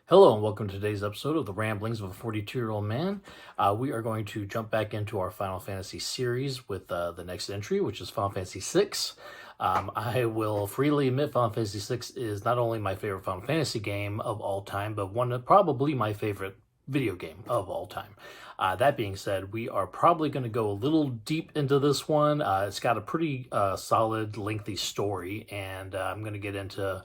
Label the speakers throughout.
Speaker 1: Hello and welcome to today's episode of the Ramblings of a 42-Year-Old Man. We are going to jump back into our Final Fantasy series with the next entry, which is Final Fantasy VI. I will freely admit Final Fantasy VI is not only my favorite Final Fantasy game of all time, but probably my favorite video game of all time. That being said, we are probably going to go a little deep into this one. It's got a pretty solid, lengthy story, and I'm going to get into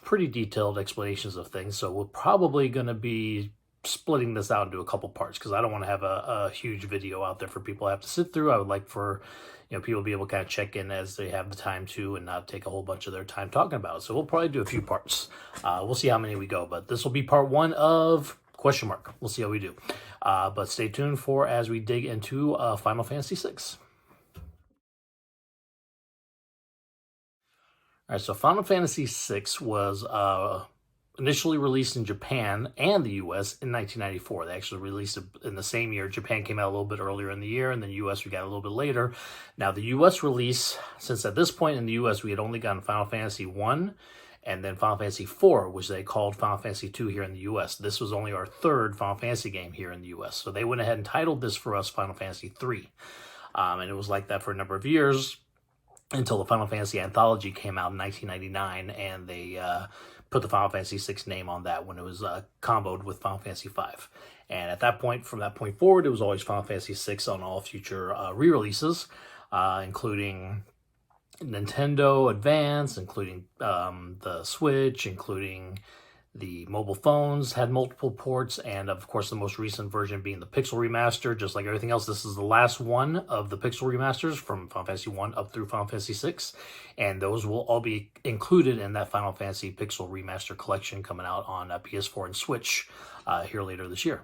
Speaker 1: pretty detailed explanations of things. So we're probably going to be splitting this out into a couple parts because I don't want to have a huge video out there for people to have to sit through. I would like for people to be able to kind of check in as they have the time to and not take a whole bunch of their time talking about it. So we'll probably do a few parts. We'll see how many we go, but this will be part one of question mark. We'll see how we do. But stay tuned for as we dig into Final Fantasy VI. All right, so Final Fantasy VI was initially released in Japan and the U.S. in 1994. They actually released it in the same year. Japan came out a little bit earlier in the year, and then U.S. we got a little bit later. Now, the U.S. release, since at this point in the U.S. we had only gotten Final Fantasy I and then Final Fantasy IV, which they called Final Fantasy II here in the U.S. This was only our third Final Fantasy game here in the U.S. So they went ahead and titled this for us Final Fantasy III. And it was like that for a number of years, until the Final Fantasy Anthology came out in 1999, and they put the Final Fantasy VI name on that when it was comboed with Final Fantasy V. And at that point, from that point forward, it was always Final Fantasy VI on all future re-releases, including Nintendo Advance, including the Switch, including the mobile phones had multiple ports, and of course the most recent version being the Pixel Remaster. Just like everything else, this is the last one of the Pixel Remasters from Final Fantasy 1 up through Final Fantasy 6, and those will all be included in that Final Fantasy Pixel Remaster collection coming out on PS4 and Switch here later this year.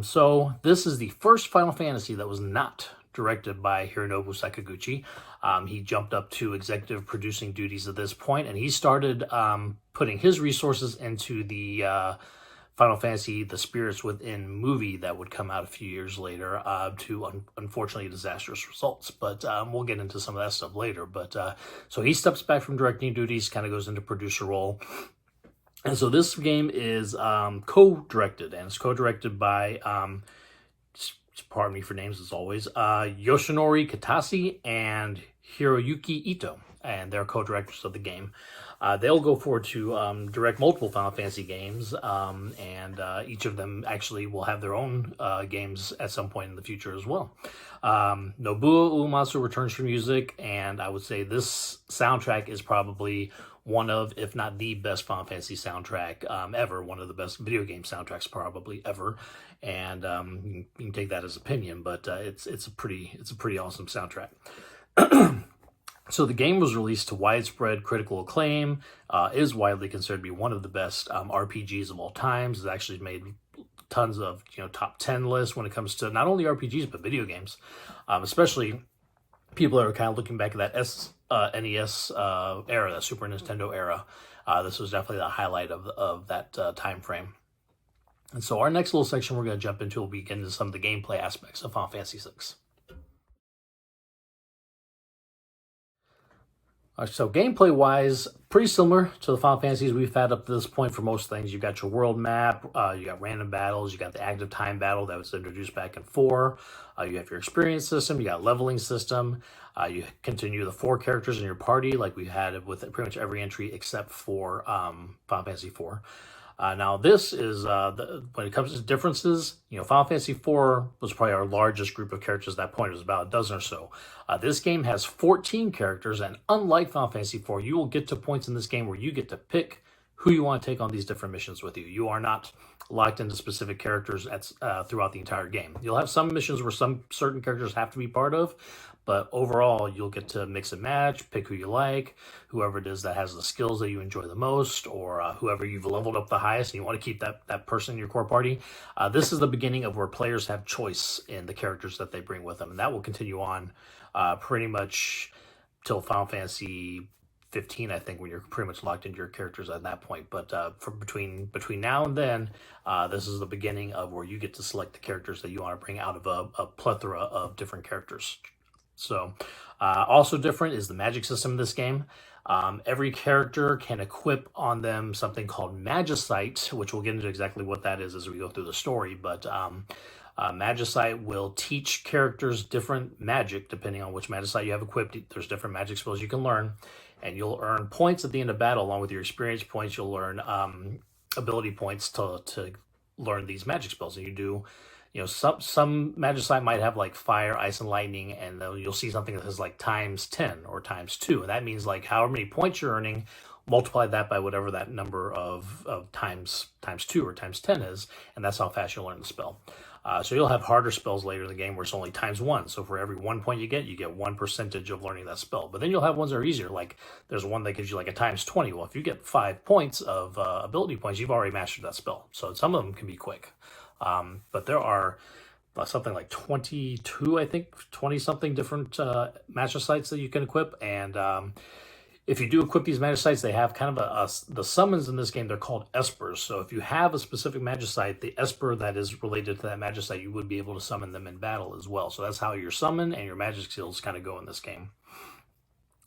Speaker 1: So this is the first Final Fantasy that was not directed by Hironobu Sakaguchi. He jumped up to executive producing duties at this point, and he started putting his resources into the Final Fantasy The Spirits Within movie that would come out a few years later to unfortunately disastrous results. But we'll get into some of that stuff later. But so he steps back from directing duties, kind of goes into producer role. And so this game is co-directed, and it's co-directed by pardon me for names as always, Yoshinori Kitase and Hiroyuki Ito, and they're co-directors of the game. They'll go forward to direct multiple Final Fantasy games, and each of them actually will have their own games at some point in the future as well. Nobuo Uematsu returns for music, and I would say this soundtrack is probably one of, if not the best Final Fantasy soundtrack ever, one of the best video game soundtracks probably ever, and you can take that as opinion, but it's a pretty awesome soundtrack. So the game was released to widespread critical acclaim, is widely considered to be one of the best RPGs of all times. It's actually made tons of top 10 lists when it comes to not only RPGs but video games, especially people that are kind of looking back at that NES era, that Super Nintendo era. This was definitely the highlight of that time frame. And so our next little section we're going to jump into will be getting into some of the gameplay aspects of Final Fantasy VI. So gameplay-wise, pretty similar to the Final Fantasies we've had up to this point for most things. You've got your world map, you got random battles, you got the active time battle that was introduced back in 4, you have your experience system, you got leveling system, you continue the 4 characters in your party like we had with pretty much every entry except for Final Fantasy IV. Now this is, when it comes to differences, Final Fantasy IV was probably our largest group of characters at that point. It was about a dozen or so. This game has 14 characters, and unlike Final Fantasy IV, you will get to points in this game where you get to pick who you want to take on these different missions with you. You are not locked into specific characters throughout the entire game. You'll have some missions where some certain characters have to be part of, but overall, you'll get to mix and match, pick who you like, whoever it is that has the skills that you enjoy the most, or whoever you've leveled up the highest, and you want to keep that person in your core party. This is the beginning of where players have choice in the characters that they bring with them, and that will continue on pretty much till Final Fantasy 15, I think, when you're pretty much locked into your characters at that point. But for between now and then, this is the beginning of where you get to select the characters that you want to bring out of a plethora of different characters. So also different is the magic system in this game. Every character can equip on them something called Magicite, which we'll get into exactly what that is as we go through the story. But Magicite will teach characters different magic depending on which Magicite you have equipped. There's different magic spells you can learn, and you'll earn points at the end of battle along with your experience points. You'll learn ability points to learn these magic spells. And you do, some Magicite might have like fire, ice, and lightning, and then you'll see something that says like times 10 or times 2, and that means like however many points you're earning, multiply that by whatever that number of times 2 or times 10 is, and that's how fast you'll learn the spell. So you'll have harder spells later in the game where it's only times 1. So for every 1 point you get 1% of learning that spell. But then you'll have ones that are easier. Like there's one that gives you like a times 20. Well, if you get 5 points of ability points, you've already mastered that spell. So some of them can be quick. But there are something like 22, I think, 20-something different Magicites that you can equip. And if you do equip these Magicites, they have kind of the summons in this game, they're called Espers. So if you have a specific Magicite, the Esper that is related to that Magicite, you would be able to summon them in battle as well. So that's how your summon and your magic skills kind of go in this game.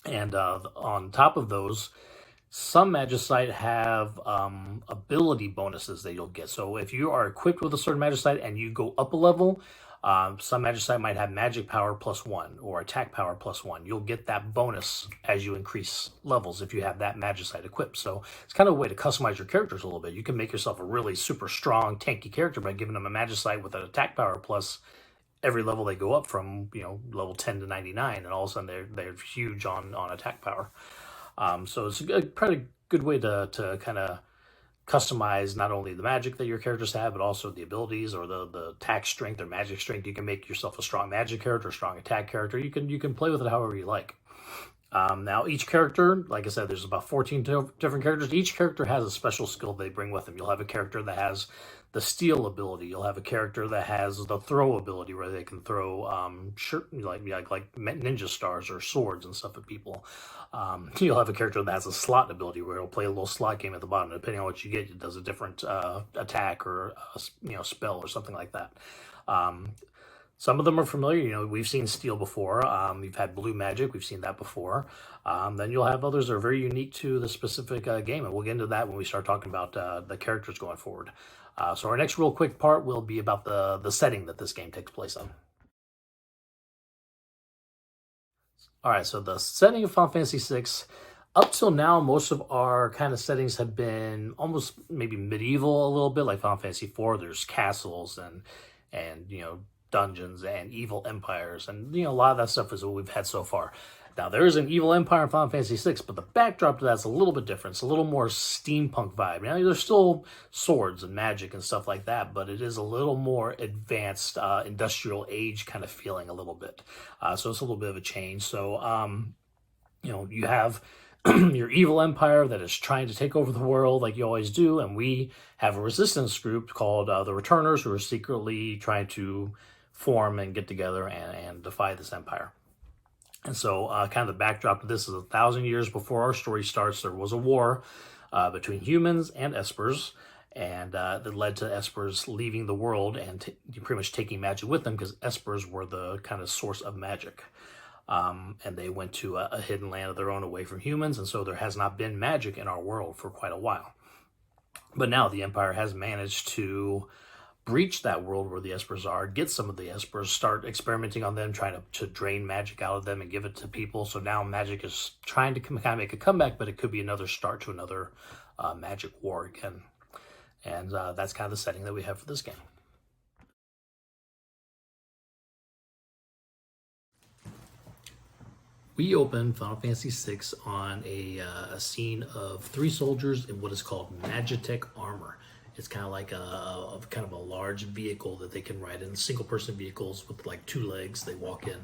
Speaker 1: And on top of those, some Magicite have ability bonuses that you'll get. So if you are equipped with a certain Magicite and you go up a level, some Magicite might have magic power +1 or attack power +1. You'll get that bonus as you increase levels if you have that Magicite equipped. So it's kind of a way to customize your characters a little bit. You can make yourself a really super strong, tanky character by giving them a Magicite with an attack power plus every level they go up from, level 10 to 99, and all of a sudden they're huge on attack power. So it's a pretty good way to kind of customize not only the magic that your characters have, but also the abilities or the attack strength or magic strength. You can make yourself a strong magic character, a strong attack character. You can play with it however you like. Now, each character, like I said, there's about 14 different characters. Each character has a special skill they bring with them. You'll have a character that has the steal ability. You'll have a character that has the throw ability, where they can throw like ninja stars or swords and stuff at people. You'll have a character that has a slot ability, where it'll play a little slot game at the bottom. Depending on what you get, it does a different attack or spell or something like that. Some of them are familiar. We've seen Steel before. We've had Blue Magic. We've seen that before. Then you'll have others that are very unique to the specific game, and we'll get into that when we start talking about the characters going forward. So our next real quick part will be about the setting that this game takes place on. All right, so the setting of Final Fantasy VI, up till now, most of our kind of settings have been almost maybe medieval a little bit, like Final Fantasy IV. There's castles and dungeons and evil empires, and a lot of that stuff is what we've had so far. Now, there is an evil empire in Final Fantasy VI, but the backdrop to that's a little bit different. It's a little more steampunk vibe. Now, there's still swords and magic and stuff like that, but it is a little more advanced industrial age kind of feeling a little bit. So it's a little bit of a change. So, you have your evil empire that is trying to take over the world like you always do, and we have a resistance group called the Returners, who are secretly trying to form and get together and defy this empire. And so kind of the backdrop to this is 1,000 years before our story starts, there was a war between humans and Espers, and that led to Espers leaving the world and pretty much taking magic with them, because Espers were the kind of source of magic. And they went to a hidden land of their own away from humans, and so there has not been magic in our world for quite a while. But now the Empire has managed to breach that world where the Espers are, get some of the Espers, start experimenting on them, trying to drain magic out of them and give it to people. So now magic is trying to kind of make a comeback, but it could be another start to another magic war again. And that's kind of the setting that we have for this game. We open Final Fantasy VI on a scene of 3 soldiers in what is called Magitech armor. It's kind of like a large vehicle that they can ride in, single-person vehicles with like 2 legs. They walk in,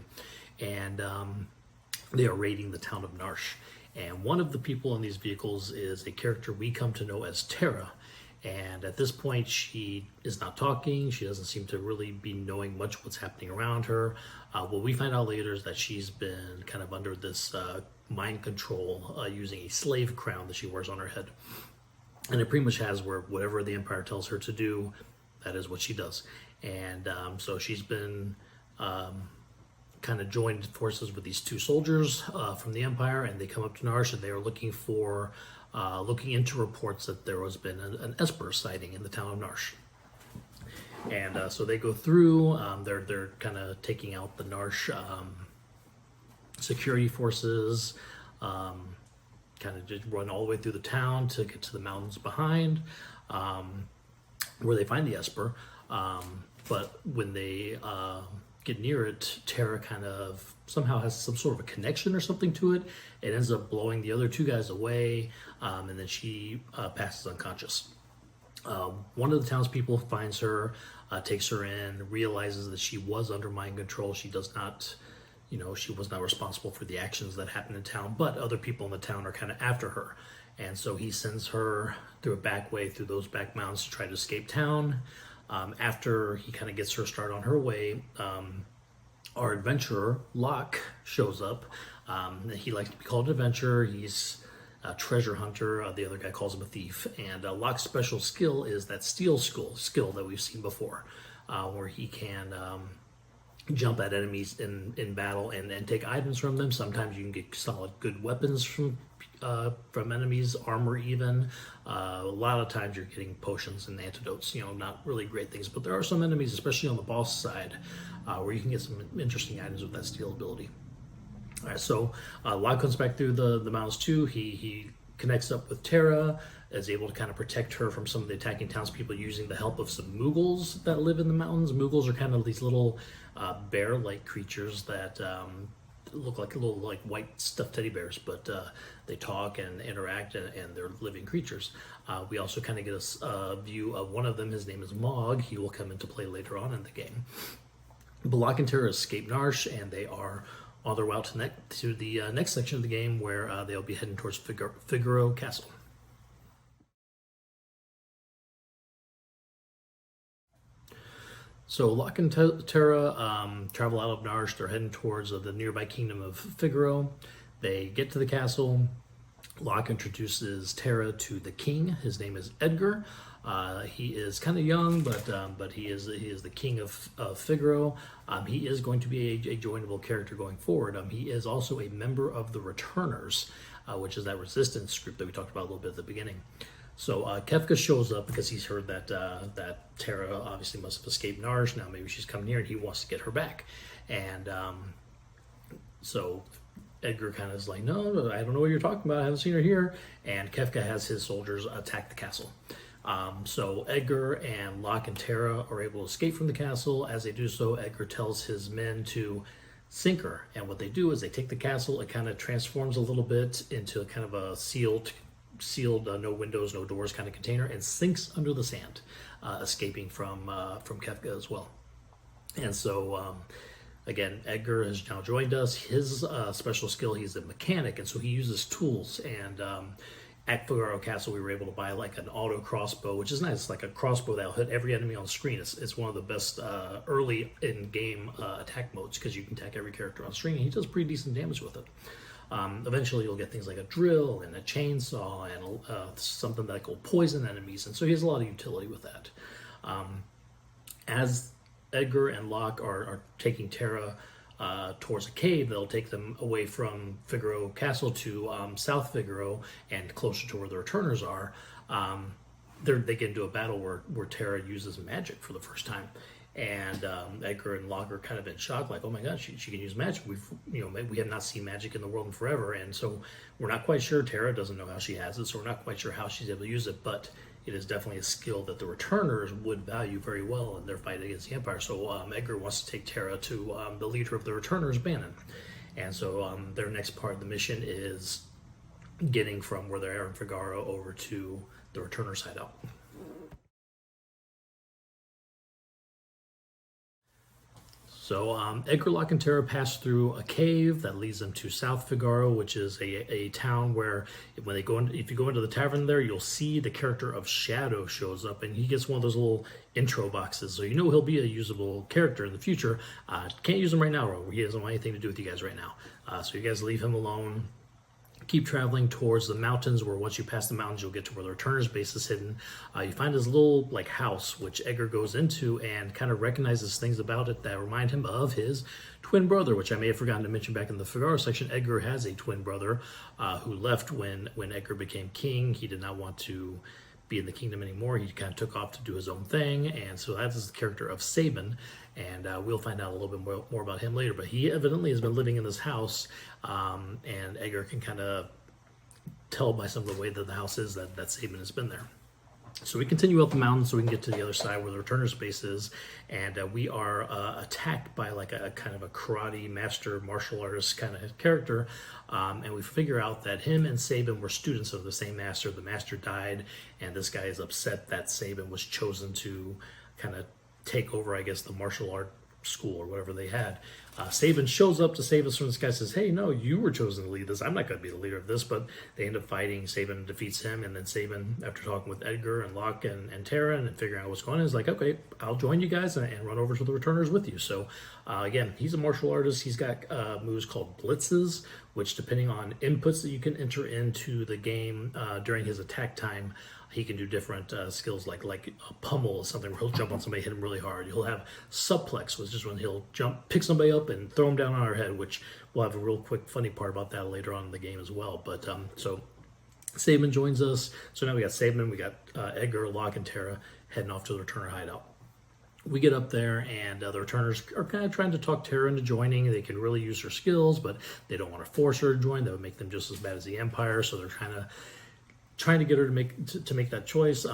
Speaker 1: and they are raiding the town of Narshe. And one of the people in these vehicles is a character we come to know as Terra. And at this point, she is not talking. She doesn't seem to really be knowing much what's happening around her. What we find out later is that she's been kind of under this mind control using a slave crown that she wears on her head. And it pretty much has where whatever the Empire tells her to do, that is what she does. And so she's been kind of joined forces with these two soldiers from the Empire, and they come up to Narshe, and they are looking into reports that there has been an Esper sighting in the town of Narshe. And so they go through. They're kind of taking out the Narshe security forces. Kind of just run all the way through the town to get to the mountains behind, where they find the Esper. But when they get near it, Terra kind of somehow has some sort of a connection or something to it. It ends up blowing the other two guys away, and then she passes unconscious. One of the townspeople finds her, takes her in, realizes that she was under mind control. She does not, she was not responsible for the actions that happened in town, but other people in the town are kind of after her. And so he sends her through a back way through those back mountains to try to escape town. After he kind of gets her started on her way, our adventurer, Locke, shows up. He likes to be called an adventurer. He's a treasure hunter. The other guy calls him a thief. And Locke's special skill is that steal skill that we've seen before, where he can jump at enemies in battle and take items from them. Sometimes you can get solid good weapons from enemies, armor even. A lot of times you're getting potions and antidotes, not really great things, but there are some enemies, especially on the boss side, where you can get some interesting items with that steal ability. All right, so Locke comes back through the mountains too. He connects up with Terra, is able to kind of protect her from some of the attacking townspeople using the help of some Moogles that live in the mountains. Moogles are kind of these little bear-like creatures that look like little white stuffed teddy bears, but they talk and interact, and they're living creatures. We also kind of get a view of one of them. His name is Mog. He will come into play later on in the game. But Locke and Terra escape Narshe, and they are on their way to the next section of the game, where they'll be heading towards Figaro Castle. So Locke and Terra travel out of Narshe. They're heading towards the nearby kingdom of Figaro. They get to the castle. Locke introduces Terra to the king. His name is Edgar. He is kind of young, but he is the king of Figaro. He is going to be a joinable character going forward. He is also a member of the Returners, which is that resistance group that we talked about a little bit at the beginning. So Kefka shows up because he's heard that Terra obviously must have escaped Narshe. Now maybe she's coming here, and he wants to get her back. And so Edgar kind of is like, no, I don't know what you're talking about. I haven't seen her here. And Kefka has his soldiers attack the castle. So Edgar and Locke and Terra are able to escape from the castle. As they do so, Edgar tells his men to sink her. And what they do is they take the castle. It kind of transforms a little bit into kind of a sealed no windows, no doors kind of container, and sinks under the sand, escaping from Kefka as well. And so again, Edgar has now joined us. His special skill, he's a mechanic, and so he uses tools. And at Figaro Castle, we were able to buy like an auto crossbow, which is nice. It's like a crossbow that'll hit every enemy on the screen. It's one of the best early in-game attack modes, because you can attack every character on screen, and he does pretty decent damage with it. Eventually you'll get things like a drill and a chainsaw and something that will poison enemies, and so he has a lot of utility with that. As Edgar and Locke are taking Terra towards a cave, they'll take them away from Figaro Castle to South Figaro and closer to where the Returners are. They get into a battle where Terra uses magic for the first time. And Edgar and Locke are kind of in shock, like, oh my gosh, she can use magic. We have not seen magic in the world in forever, and so we're not quite sure. Terra doesn't know how she has it, so we're not quite sure how she's able to use it, but it is definitely a skill that the Returners would value very well in their fight against the Empire. So Edgar wants to take Terra to the leader of the Returners, Bannon. And so their next part of the mission is getting from where they are in Figaro over to the Returners hideout. So Edgar, Locke, and Terra pass through a cave that leads them to South Figaro, which is a town where when they go in, if you go into the tavern there, you'll see the character of Shadow shows up, and he gets one of those little intro boxes, so you know he'll be a usable character in the future. Can't use him right now, he doesn't want anything to do with you guys right now. So you guys leave him alone. keep traveling towards the mountains, where once you pass the mountains, you'll get to where the Returner's base is hidden. You find this little like house, which Edgar goes into and kind of recognizes things about it that remind him of his twin brother, which I may have forgotten to mention back in the Figaro section. Edgar has a twin brother who left when Edgar became king. He did not want to be in the kingdom anymore. He kind of took off to do his own thing, and so that is the character of Sabin, and we'll find out a little bit more about him later. But he evidently has been living in this house, and Edgar can kind of tell by some of the way that the house is that Sabin has been there. So we continue up the mountain so we can get to the other side where the Returner's base is, and we are attacked by like a kind of a karate master martial artist kind of character, and we figure out that him and Sabin were students of the same master. The master died, and this guy is upset that Sabin was chosen to kind of take over, I guess, the martial art school or whatever they had. Sabin shows up to save us from this guy, says, hey, no, you were chosen to lead this. I'm not going to be the leader of this, but they end up fighting. Sabin defeats him, and then Sabin, after talking with Edgar and Locke and Tara and figuring out what's going on, is like, okay, I'll join you guys and run over to the Returners with you. So again, he's a martial artist. He's got moves called blitzes, which depending on inputs that you can enter into the game during his attack time, he can do different skills like a pummel or something where he'll jump on somebody, hit him really hard. He'll have suplex, which is when he'll pick somebody up and throw them down on our head, which we'll have a real quick funny part about that later on in the game as well. But so Sabin joins us. So now we got Sabin, we got Edgar, Locke, and Tara heading off to the Returner hideout. We get up there, and the Returners are kind of trying to talk Tara into joining. They can really use her skills, but they don't want to force her to join. That would make them just as bad as the Empire, so they're trying to get her to make that choice.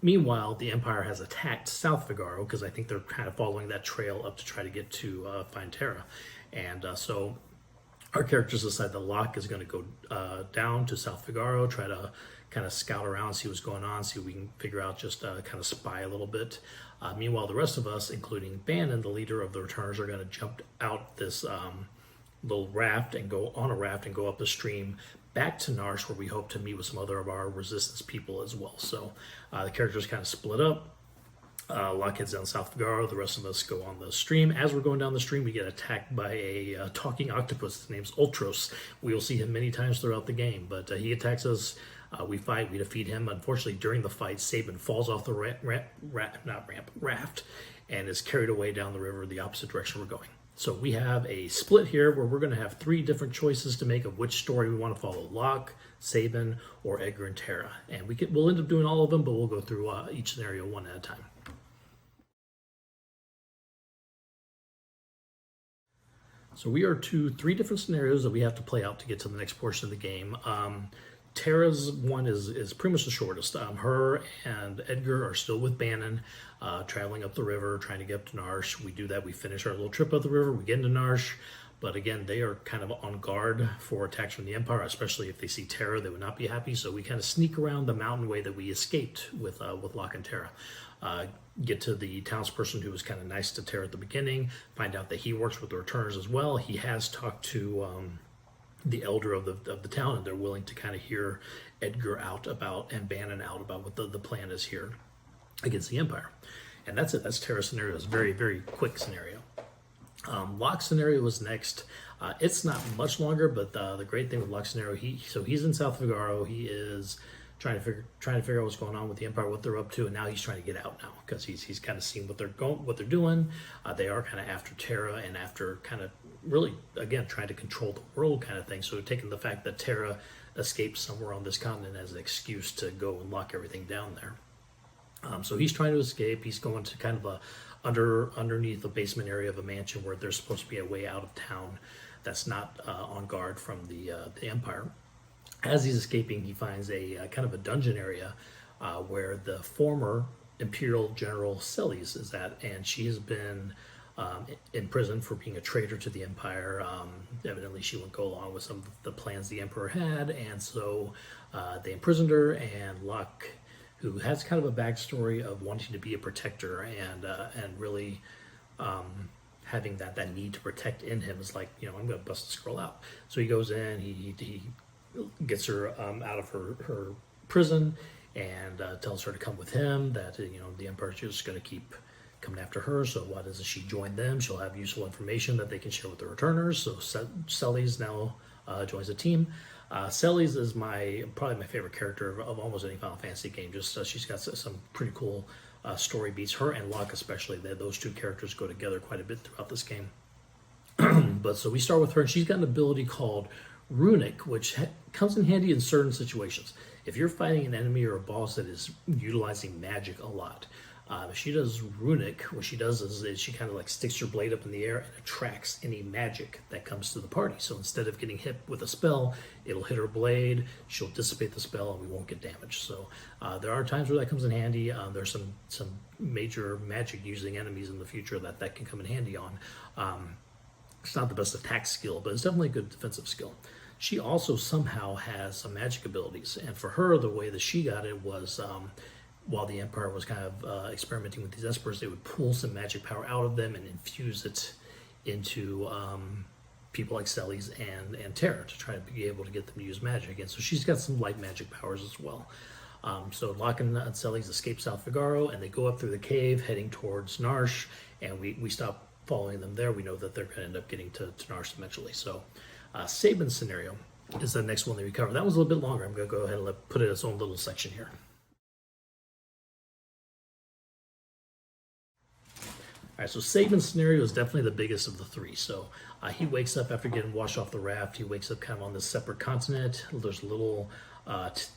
Speaker 1: Meanwhile, the Empire has attacked South Figaro because I think they're kind of following that trail up to try to get to find Tara. And so our characters decide that Locke is going to go down to South Figaro, try to kind of scout around, see what's going on, see if we can figure out, just kind of spy a little bit. Meanwhile, the rest of us, including Bannon, the leader of the Returners, are going to jump out this little raft and go on a raft and go up the stream back to Narshe, where we hope to meet with some other of our resistance people as well. So the characters kind of split up. Locke heads down South Figaro. The rest of us go on the stream. As we're going down the stream, we get attacked by a talking octopus. His name's Ultros. We will see him many times throughout the game, but he attacks us. We fight. We defeat him. Unfortunately, during the fight, Sabin falls off the raft and is carried away down the river the opposite direction we're going. So we have a split here where we're going to have three different choices to make of which story we want to follow: Locke, Sabin, or Edgar and Tara. And we'll end up doing all of them, but we'll go through each scenario one at a time. So we are to three different scenarios that we have to play out to get to the next portion of the game. Tara's one is pretty much the shortest. Her and Edgar are still with Bannon, traveling up the river, trying to get up to Narshe. We do that. We finish our little trip up the river. We get into Narshe. But again, they are kind of on guard for attacks from the Empire, especially if they see Tara, they would not be happy. So we kind of sneak around the mountain way that we escaped with Locke and Tara. Get to the townsperson who was kind of nice to Tara at the beginning, find out that he works with the Returners as well. He has talked to the elder of the town, and they're willing to kind of hear Edgar out about and Bannon out about what the plan is here against the Empire. And that's it. That's Tara's scenario. It's a very, very quick scenario. Locke's scenario was next. It's not much longer, but the great thing with Locke's scenario, he's in South Figaro. He is trying to figure out what's going on with the Empire, what they're up to, and now he's trying to get out now because he's kind of seen what they're doing. They are kind of after Tara and after kind of really, again, trying to control the world kind of thing. So taking the fact that Tara escaped somewhere on this continent as an excuse to go and lock everything down there. So he's trying to escape. He's going to kind of a underneath the basement area of a mansion where there's supposed to be a way out of town that's not on guard from the Empire. As he's escaping, he finds a kind of a dungeon area where the former Imperial General Celes is at, and she has been in prison for being a traitor to the Empire. Evidently, she wouldn't go along with some of the plans the Emperor had, and so they imprisoned her. And Locke, who has kind of a backstory of wanting to be a protector and really having that need to protect in him, is like, I'm going to bust this girl out. So he goes in, he gets her out of her prison and tells her to come with him, that the Emperor's just going to keep coming after her. So what is it? She joined them. She'll have useful information that they can share with the Returners. So Celes now joins the team. Celes is probably my favorite character of almost any Final Fantasy game. Just she's got some pretty cool story beats. Her and Locke especially, those two characters go together quite a bit throughout this game. But so we start with her, and she's got an ability called Runic, which comes in handy in certain situations. If you're fighting an enemy or a boss that is utilizing magic a lot, she does Runic. What she does is she kind of like sticks her blade up in the air and attracts any magic that comes to the party. So instead of getting hit with a spell, it'll hit her blade, she'll dissipate the spell, and we won't get damaged. So there are times where that comes in handy. There's some major magic using enemies in the future that can come in handy on. It's not the best attack skill, but it's definitely a good defensive skill. She also somehow has some magic abilities, and for her, the way that she got it was while the Empire was kind of experimenting with these Espers, they would pull some magic power out of them and infuse it into people like Celes and Terra to try to be able to get them to use magic. And so she's got some light magic powers as well. So Locke and Celes escape South Figaro, and they go up through the cave heading towards Narshe, and we stop following them there. We know that they're going to end up getting to Narshe eventually. So Sabin's scenario is the next one that we cover. That was a little bit longer. I'm going to go ahead and put it in its own little section here. All right, so Sabin's scenario is definitely the biggest of the three. So he wakes up after getting washed off the raft. He wakes up kind of on this separate continent. There's a little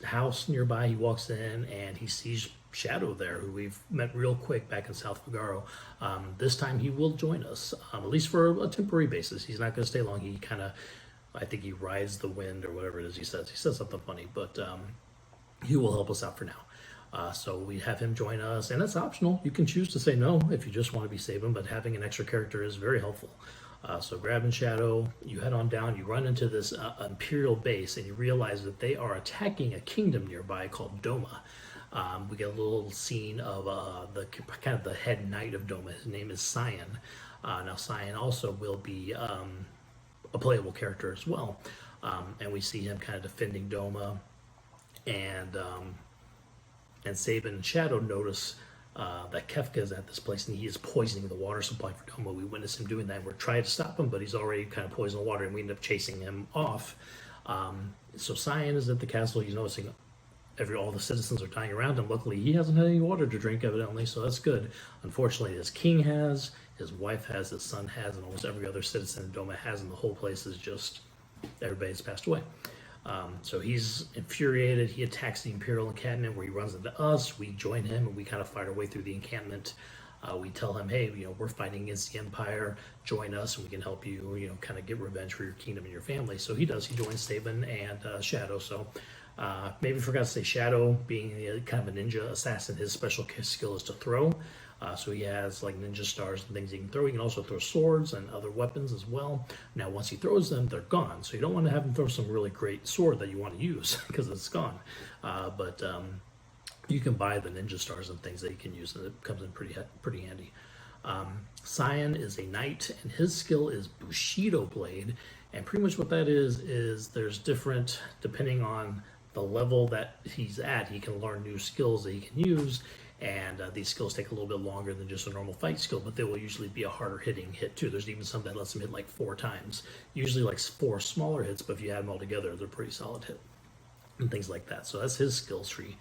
Speaker 1: house nearby. He walks in and he sees Shadow there, who we've met real quick back in South Figaro. This time he will join us, at least for a temporary basis. He's not going to stay long. He kind of, I think he rides the wind or whatever it is he says. He says something funny, but he will help us out for now. So we have him join us, and that's optional. You can choose to say no if you just want to be Sabin, but having an extra character is very helpful. So grabbing Shadow, you head on down, you run into this Imperial base, and you realize that they are attacking a kingdom nearby called Doma. We get a little scene of the kind of the head knight of Doma. His name is Cyan. Now Cyan also will be a playable character as well, and we see him kind of defending Doma, and Sabin and Shadow notice that Kefka is at this place, and he is poisoning the water supply for Doma. We witness him doing that. We're trying to stop him, but he's already kind of poisoned the water, and we end up chasing him off. So Cyan is at the castle. He's noticing all the citizens are dying around him. Luckily, he hasn't had any water to drink, evidently, so that's good. Unfortunately, his king has, his wife has, his son has, and almost every other citizen in Doma has, and the whole place is just, everybody's passed away. So he's infuriated. He attacks the Imperial encampment where he runs into us. We join him and we kind of fight our way through the encampment. We tell him, hey, we're fighting against the Empire. Join us and we can help you, kind of get revenge for your kingdom and your family. So he does. He joins Sabin and Shadow. So maybe forgot to say Shadow, being kind of a ninja assassin, his special skill is to throw. So he has like ninja stars and things he can throw. He can also throw swords and other weapons as well. Now, once he throws them, they're gone. So you don't want to have him throw some really great sword that you want to use because it's gone. But you can buy the ninja stars and things that you can use, and it comes in pretty handy. Cyan is a knight, and his skill is Bushido Blade. And pretty much what that is there's different, depending on the level that he's at, he can learn new skills that he can use. And these skills take a little bit longer than just a normal fight skill, but they will usually be a harder hitting hit too. There's even some that lets them hit like 4 times. Usually like 4 smaller hits, but if you add them all together, they're pretty solid hit. And things like that. So that's his skills tree.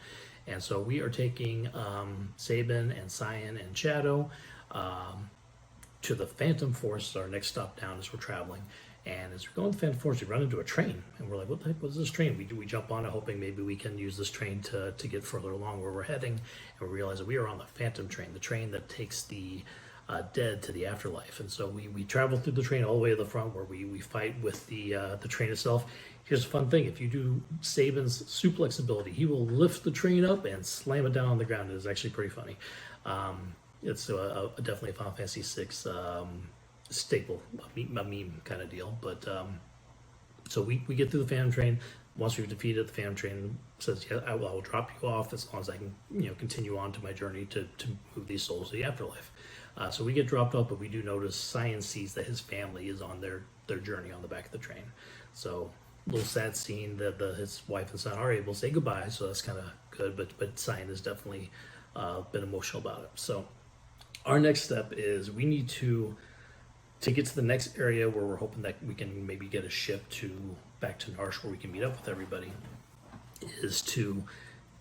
Speaker 1: And so we are taking Sabin and Cyan and Shadow to the Phantom Force, our next stop down as we're traveling. And as we're going to the Phantom Force, we run into a train. And we're like, what the heck was this train? We jump on it hoping maybe we can use this train to get further along where we're heading. And we realize that we are on the Phantom train, the train that takes the dead to the afterlife. And so we travel through the train all the way to the front where we fight with the train itself. Here's a fun thing. If you do Sabin's suplex ability, he will lift the train up and slam it down on the ground. It is actually pretty funny. It's definitely a Final Fantasy VI staple, a meme kind of deal. But so we get through the Phantom train. Once we've defeated the Phantom train, says, yeah, I will drop you off as long as I can continue on to my journey to move these souls to the afterlife. So we get dropped off, but we do notice Cyan sees that his family is on their journey on the back of the train. So a little sad scene that his wife and son are able to say goodbye, so that's kind of good, but Cyan has definitely been emotional about it. So our next step is we need to to get to the next area where we're hoping that we can maybe get a ship to back to Narshe where we can meet up with everybody, is to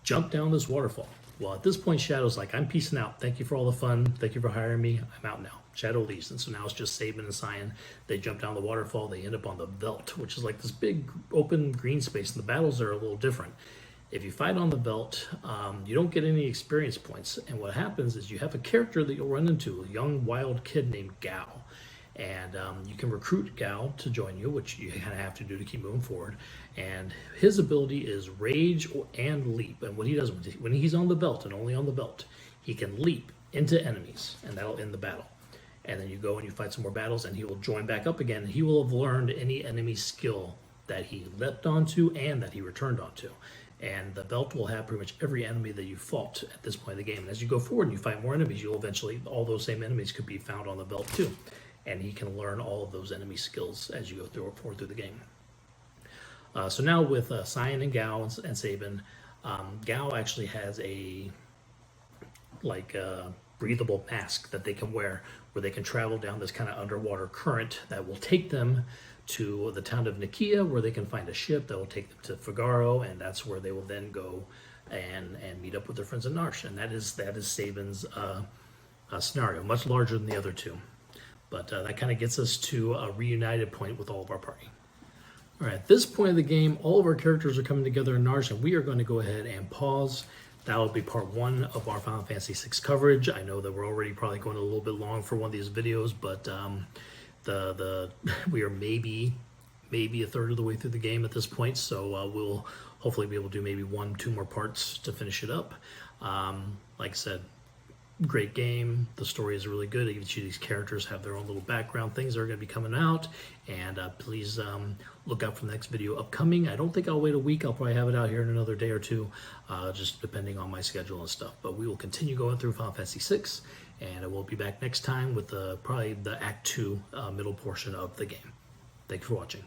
Speaker 1: jump down this waterfall. Well, at this point, Shadow's like, I'm peacing out. Thank you for all the fun. Thank you for hiring me. I'm out now. Shadow leaves. And so now it's just Sabin and Cyan. They jump down the waterfall. They end up on the Veldt, which is like this big open green space. And the battles are a little different. If you fight on the Veldt, you don't get any experience points. And what happens is you have a character that you'll run into, a young wild kid named Gao. And you can recruit Gao to join you, which you kind of have to do to keep moving forward. And his ability is Rage and Leap. And what he does when he's on the Veldt, and only on the Veldt, he can leap into enemies, and that'll end the battle. And then you go and you fight some more battles, and he will join back up again. And he will have learned any enemy skill that he leapt onto and that he returned onto. And the Veldt will have pretty much every enemy that you fought at this point in the game. And as you go forward and you fight more enemies, you'll eventually, all those same enemies could be found on the Veldt too. And he can learn all of those enemy skills as you go forward through the game. So now with Cyan and Gao and Sabin, Gao actually has a breathable mask that they can wear, where they can travel down this kind of underwater current that will take them to the town of Nakia, where they can find a ship that will take them to Figaro, and that's where they will then go and meet up with their friends in Narshe. And that is Sabin's scenario, much larger than the other two. But that kind of gets us to a reunited point with all of our party. All right, at this point of the game, all of our characters are coming together in Narshe, and we are going to go ahead and pause. That will be part 1 of our Final Fantasy VI coverage. I know that we're already probably going a little bit long for one of these videos, but we are maybe a third of the way through the game at this point, so we'll hopefully be able to do maybe 1-2 more parts to finish it up. Like I said, great game. The story is really good. Each of these characters have their own little background things that are going to be coming out, and please look out for the next video upcoming. I don't think I'll wait a week. I'll probably have it out here in another day or two, just depending on my schedule and stuff. But we will continue going through Final Fantasy VI, and I will be back next time with probably the Act 2 middle portion of the game. Thank you for watching.